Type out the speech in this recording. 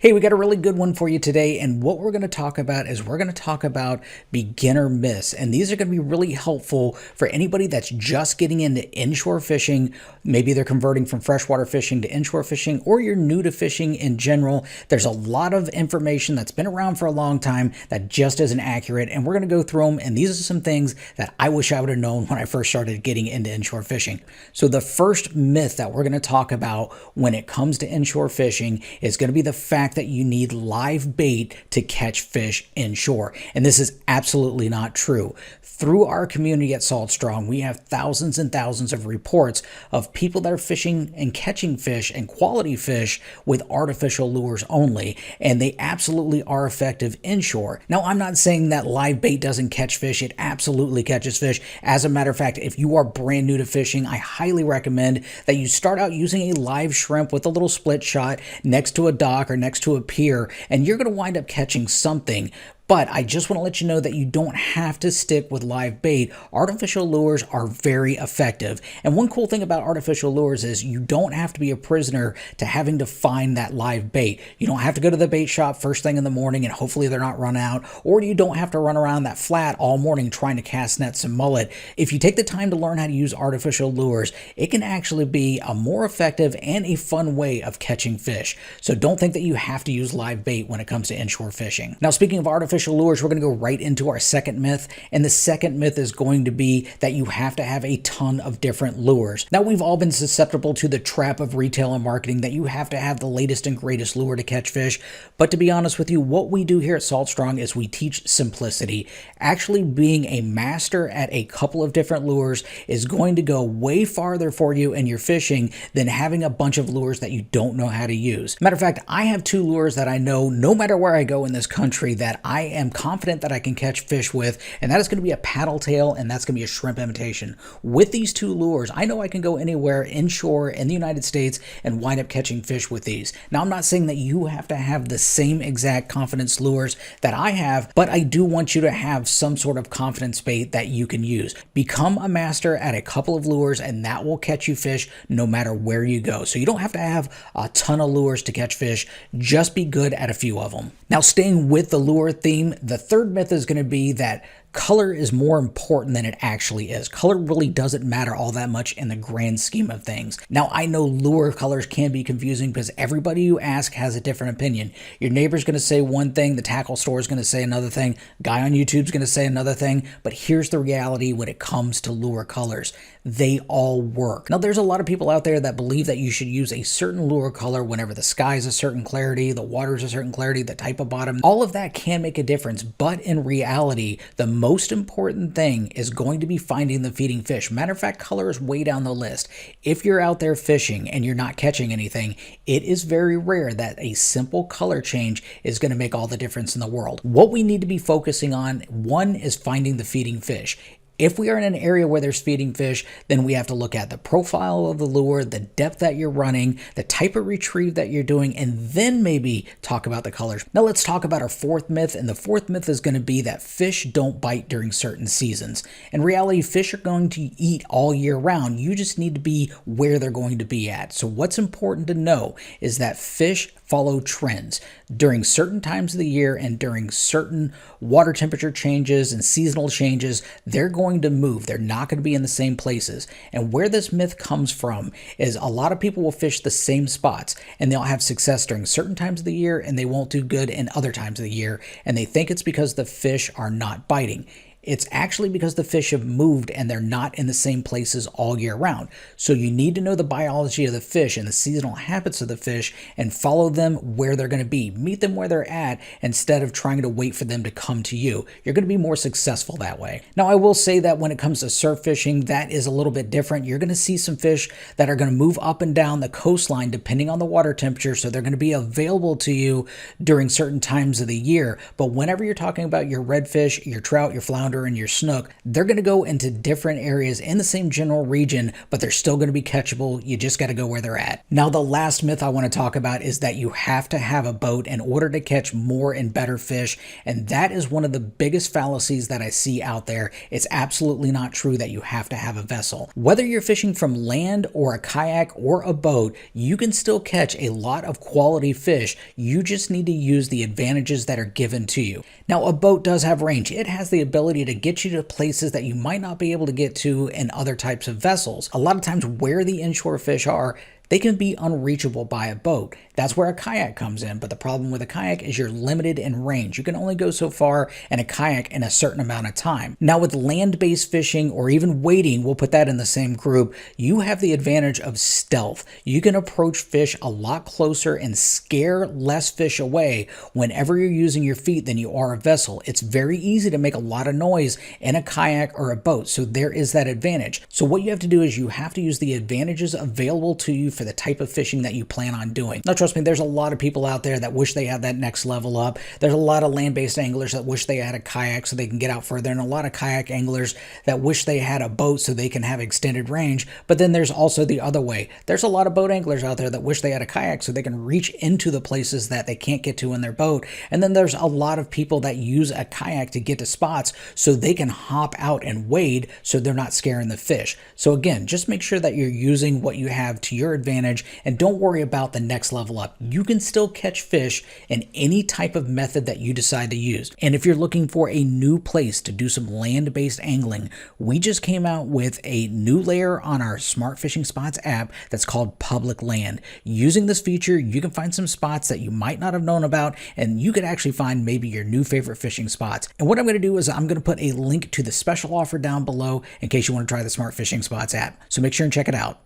Hey, we got a really good one for you today, and what we're going to talk about is we're going to talk about beginner myths, and these are going to be really helpful for anybody that's just getting into inshore fishing. Maybe they're converting from freshwater fishing to inshore fishing, or you're new to fishing in general. There's a lot of information that's been around for a long time that just isn't accurate, and we're going to go through them, and these are some things that I wish I would have known when I first started getting into inshore fishing. So the first myth that we're going to talk about when it comes to inshore fishing is going to be the fact that you need live bait to catch fish inshore. And this is absolutely not true. Through our community at Salt Strong, we have thousands and thousands of reports of people that are fishing and catching fish and quality fish with artificial lures only, and they absolutely are effective inshore. Now, I'm not saying that live bait doesn't catch fish. It absolutely catches fish. As a matter of fact, if you are brand new to fishing, I highly recommend that you start out using a live shrimp with a little split shot next to a dock or next to a pier, and you're going to wind up catching something. But I just want to let you know that you don't have to stick with live bait. Artificial lures are very effective. And one cool thing about artificial lures is you don't have to be a prisoner to having to find that live bait. You don't have to go to the bait shop first thing in the morning and hopefully they're not run out, or you don't have to run around that flat all morning trying to cast nets and mullet. If you take the time to learn how to use artificial lures, it can actually be a more effective and a fun way of catching fish. So don't think that you have to use live bait when it comes to inshore fishing. Now, speaking of artificial lures, we're going to go right into our second myth, and the second myth is going to be that you have to have a ton of different lures. Now, we've all been susceptible to the trap of retail and marketing that you have to have the latest and greatest lure to catch fish, but to be honest with you, what we do here at Salt Strong is we teach simplicity. Actually being a master at a couple of different lures is going to go way farther for you in your fishing than having a bunch of lures that you don't know how to use. Matter of fact, I have two lures that I know no matter where I go in this country that I am confident that I can catch fish with, and that is going to be a paddle tail and that's going to be a shrimp imitation. With these two lures, I know I can go anywhere inshore in the United States and wind up catching fish with these. Now, I'm not saying that you have to have the same exact confidence lures that I have, but I do want you to have some sort of confidence bait that you can use. Become a master at a couple of lures and that will catch you fish no matter where you go. So you don't have to have a ton of lures to catch fish, just be good at a few of them. Now, staying with the lure theme, the third myth is going to be that color is more important than it actually is. Color really doesn't matter all that much in the grand scheme of things. Now, I know lure colors can be confusing because everybody you ask has a different opinion. Your neighbor's going to say one thing, the tackle store is going to say another thing, guy on YouTube's going to say another thing, but here's the reality when it comes to lure colors. They all work. Now, there's a lot of people out there that believe that you should use a certain lure color whenever the sky's a certain clarity, the water's a certain clarity, the type of bottom. All of that can make a difference, but in reality, the most important thing is going to be finding the feeding fish. Matter of fact, color is way down the list. If you're out there fishing and you're not catching anything, it is very rare that a simple color change is going to make all the difference in the world. What we need to be focusing on, one, is finding the feeding fish. If we are in an area where there's feeding fish, then we have to look at the profile of the lure, the depth that you're running, the type of retrieve that you're doing, and then maybe talk about the colors. Now let's talk about our fourth myth, and the fourth myth is going to be that fish don't bite during certain seasons. In reality, fish are going to eat all year round. You just need to be where they're going to be at. So what's important to know is that fish follow trends. During certain times of the year and during certain water temperature changes and seasonal changes, they're going to move. They're not going to be in the same places. And where this myth comes from is a lot of people will fish the same spots and they'll have success during certain times of the year and they won't do good in other times of the year. And they think it's because the fish are not biting. It's actually because the fish have moved and they're not in the same places all year round. So you need to know the biology of the fish and the seasonal habits of the fish and follow them where they're going to be. Meet them where they're at instead of trying to wait for them to come to you. You're going to be more successful that way. Now, I will say that when it comes to surf fishing, that is a little bit different. You're going to see some fish that are going to move up and down the coastline depending on the water temperature. So they're going to be available to you during certain times of the year. But whenever you're talking about your redfish, your trout, your flounder, flounder and your snook, they're going to go into different areas in the same general region, but they're still going to be catchable. You just got to go where they're at. Now, the last myth I want to talk about is that you have to have a boat in order to catch more and better fish. And that is one of the biggest fallacies that I see out there. It's absolutely not true that you have to have a vessel. Whether you're fishing from land or a kayak or a boat, you can still catch a lot of quality fish. You just need to use the advantages that are given to you. Now, a boat does have range. It has the ability to get you to places that you might not be able to get to in other types of vessels. A lot of times where the inshore fish are, they can be unreachable by a boat. That's where a kayak comes in, but the problem with a kayak is you're limited in range. You can only go so far in a kayak in a certain amount of time. Now, with land-based fishing or even wading, we'll put that in the same group, you have the advantage of stealth. You can approach fish a lot closer and scare less fish away whenever you're using your feet than you are a vessel. It's very easy to make a lot of noise in a kayak or a boat, so there is that advantage. So what you have to do is you have to use the advantages available to you for the type of fishing that you plan on doing. Now, trust me, there's a lot of people out there that wish they had that next level up. There's a lot of land-based anglers that wish they had a kayak so they can get out further, and a lot of kayak anglers that wish they had a boat so they can have extended range. But then there's also the other way. There's a lot of boat anglers out there that wish they had a kayak so they can reach into the places that they can't get to in their boat. And then there's a lot of people that use a kayak to get to spots so they can hop out and wade so they're not scaring the fish. So again, just make sure that you're using what you have to your advantage and don't worry about the next level up. You can still catch fish in any type of method that you decide to use. And if you're looking for a new place to do some land-based angling, we just came out with a new layer on our Smart Fishing Spots app that's called Public Land. Using this feature, you can find some spots that you might not have known about, and you could actually find maybe your new favorite fishing spots. And what I'm going to do is I'm going to put a link to the special offer down below in case you want to try the Smart Fishing Spots app. So make sure and check it out.